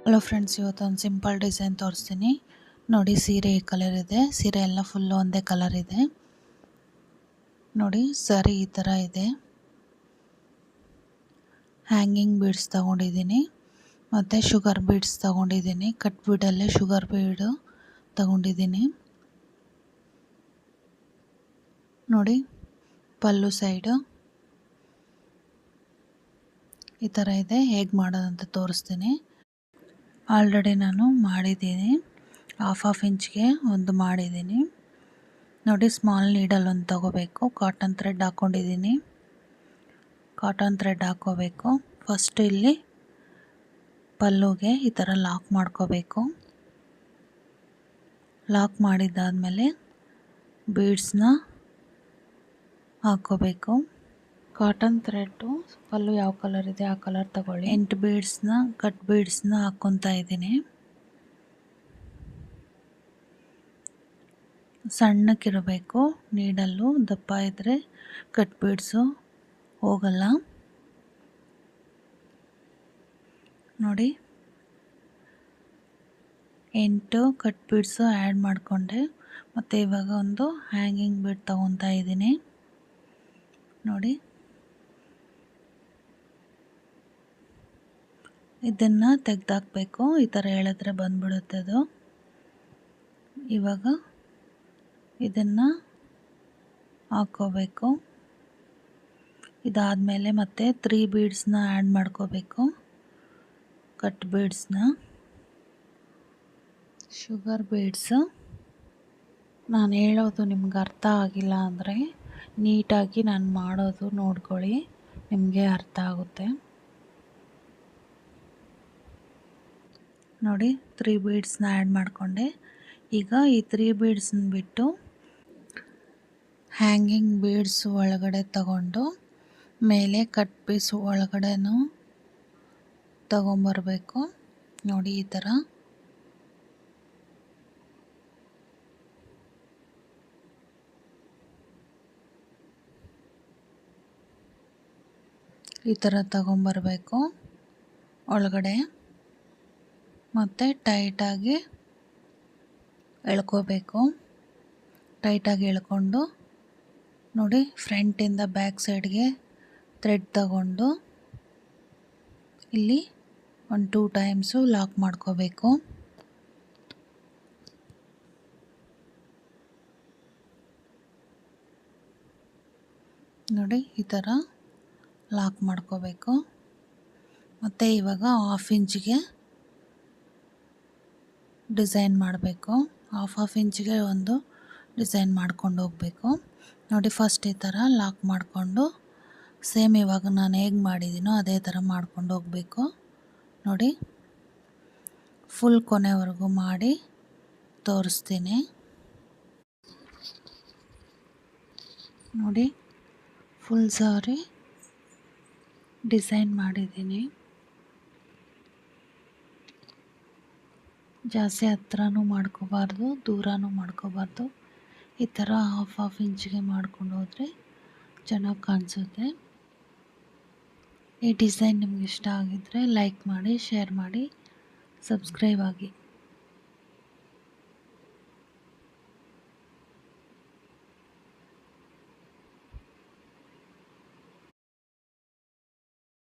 Hello friends, ಇವತ್ತೊಂದು simple design ತೋರಿಸ್ತೀನಿ ನೋಡಿ. ಸೀರೆ ಈ ಕಲರ್ ಇದೆ. ಸೀರೆ ಎಲ್ಲ ಫುಲ್ಲು ಒಂದೇ ಕಲರ್ ಇದೆ ನೋಡಿ. ಸರಿ ಈ ಥರ ಇದೆ. ಹ್ಯಾಂಗಿಂಗ್ ಬೀಡ್ಸ್ ತಗೊಂಡಿದ್ದೀನಿ ಮತ್ತು ಶುಗರ್ ಬೀಡ್ಸ್ ತಗೊಂಡಿದ್ದೀನಿ. ಕಟ್ ಬೀಡಲ್ಲೇ ಶುಗರ್ ಬೀಡು ತಗೊಂಡಿದ್ದೀನಿ ನೋಡಿ. ಪಲ್ಲು ಸೈಡು ಈ ಥರ ಇದೆ. ಹೇಗೆ ಮಾಡೋದಂತ ತೋರಿಸ್ತೀನಿ. ಆಲ್ರೆಡಿ ನಾನು ಮಾಡಿದ್ದೀನಿ. ಹಾಫ್ ಇಂಚ್ಗೆ ಒಂದು ಮಾಡಿದ್ದೀನಿ ನೋಡಿ. ಸ್ಮಾಲ್ ನೀಡಲ್ ಒಂದು ತಗೋಬೇಕು. ಕಾಟನ್ ಥ್ರೆಡ್ ಹಾಕ್ಕೊಂಡಿದ್ದೀನಿ. ಕಾಟನ್ ಥ್ರೆಡ್ ಹಾಕ್ಕೋಬೇಕು. ಫಸ್ಟ್ ಇಲ್ಲಿ ಪಲ್ಲುಗೆ ಈ ಥರ ಲಾಕ್ ಮಾಡ್ಕೋಬೇಕು. ಲಾಕ್ ಮಾಡಿದ್ದಾದಮೇಲೆ ಬೀಡ್ಸ್ನ ಹಾಕ್ಕೋಬೇಕು. ಕಾಟನ್ ಥ್ರೆಡ್ಡು ಪಲ್ಲು ಯಾವ ಕಲರ್ ಇದೆ ಆ ಕಲರ್ ತಗೊಳ್ಳಿ. 8 ಬೀಡ್ಸ್ನ ಕಟ್ ಬೀಡ್ಸ್ನ ಹಾಕ್ಕೊತಾ ಇದ್ದೀನಿ. ಸಣ್ಣಕ್ಕಿರಬೇಕು ನೀಡಲ್ಲು. ದಪ್ಪ ಇದ್ದರೆ ಕಟ್ ಬೀಡ್ಸು ಹೋಗಲ್ಲ ನೋಡಿ. 8 ಕಟ್ ಬೀಡ್ಸು ಆ್ಯಡ್ ಮಾಡಿಕೊಂಡೆ. ಮತ್ತು ಇವಾಗ ಒಂದು ಹ್ಯಾಂಗಿಂಗ್ ಬೀಡ್ ತಗೊತಾ ಇದ್ದೀನಿ ನೋಡಿ. ಇದನ್ನು ತೆಗೆದಾಕಬೇಕು. ಈ ಥರ ಎಳೆದ್ರೆ ಬಂದ್ಬಿಡುತ್ತೆ ಅದು. ಇವಾಗ ಇದನ್ನು ಹಾಕ್ಕೋಬೇಕು. ಇದಾದಮೇಲೆ ಮತ್ತೆ 3 ಬೀಡ್ಸ್ನ ಆ್ಯಡ್ ಮಾಡ್ಕೋಬೇಕು. ಕಟ್ ಬೀಡ್ಸ್ನ, ಶುಗರ್ ಬೀಡ್ಸು. ನಾನು ಹೇಳೋದು ನಿಮ್ಗೆ ಅರ್ಥ ಆಗಿಲ್ಲ ಅಂದರೆ ನೀಟಾಗಿ ನಾನು ಮಾಡೋದು ನೋಡ್ಕೊಳ್ಳಿ, ನಿಮಗೆ ಅರ್ಥ ಆಗುತ್ತೆ ನೋಡಿ. 3 ಬೀಡ್ಸ್ನ ಆ್ಯಡ್ ಮಾಡಿಕೊಂಡೆ. ಈಗ ಈ 3 ಬೀಡ್ಸ್ನ ಬಿಟ್ಟು ಹ್ಯಾಂಗಿಂಗ್ ಬೀಡ್ಸ್ ಒಳಗಡೆ ತಗೊಂಡು ಮೇಲೆ ಕಟ್ ಪೀಸ್ ಒಳಗಡೆನೂ ತಗೊಂಬರಬೇಕು ನೋಡಿ. ಈ ಥರ ತಗೊಂಬರಬೇಕು ಒಳಗಡೆ. ಮತ್ತು ಟೈಟಾಗಿ ಎಳ್ಕೋಬೇಕು. ಟೈಟಾಗಿ ಎಳ್ಕೊಂಡು ನೋಡಿ, ಫ್ರಂಟಿಂದ ಬ್ಯಾಕ್ ಸೈಡ್ಗೆ ಥ್ರೆಡ್ ತಗೊಂಡು ಇಲ್ಲಿ ಒಂದು 2 ಟೈಮ್ಸು ಲಾಕ್ ಮಾಡ್ಕೋಬೇಕು ನೋಡಿ. ಈ ಥರ ಲಾಕ್ ಮಾಡ್ಕೋಬೇಕು. ಮತ್ತು ಇವಾಗ ಹಾಫ್ ಇಂಚ್ಗೆ ಡಿಸೈನ್ ಮಾಡಬೇಕು. ಹಾಫ್ ಇಂಚ್ಗೆ ಒಂದು ಡಿಸೈನ್ ಮಾಡ್ಕೊಂಡು ಹೋಗಬೇಕು ನೋಡಿ. ಫಸ್ಟ್ ಈ ಥರ ಲಾಕ್ ಮಾಡಿಕೊಂಡು ಸೇಮ್ ಇವಾಗ ನಾನು ಹೇಗೆ ಮಾಡಿದ್ದೀನೋ ಅದೇ ಥರ ಮಾಡ್ಕೊಂಡು ಹೋಗಬೇಕು ನೋಡಿ. ಫುಲ್ ಕೊನೆವರೆಗೂ ಮಾಡಿ ತೋರಿಸ್ತೀನಿ ನೋಡಿ. ಫುಲ್ ಸಾರಿ ಡಿಸೈನ್ ಮಾಡಿದ್ದೀನಿ. ಜಾಸ್ತಿ ಹತ್ರನೂ ಮಾಡ್ಕೋಬಾರ್ದು, ದೂರನೂ ಮಾಡ್ಕೋಬಾರ್ದು. ಈ ಥರ ಹಾಫ್ ಇಂಚ್ಗೆ ಮಾಡ್ಕೊಂಡು ಹೋದರೆ ಚೆನ್ನಾಗಿ ಕಾಣಿಸುತ್ತೆ. ಈ ಡಿಸೈನ್ ನಿಮ್ಗೆ ಇಷ್ಟ ಆಗಿದ್ದರೆ ಲೈಕ್ ಮಾಡಿ, ಶೇರ್ ಮಾಡಿ, ಸಬ್ಸ್ಕ್ರೈಬ್ ಆಗಿ.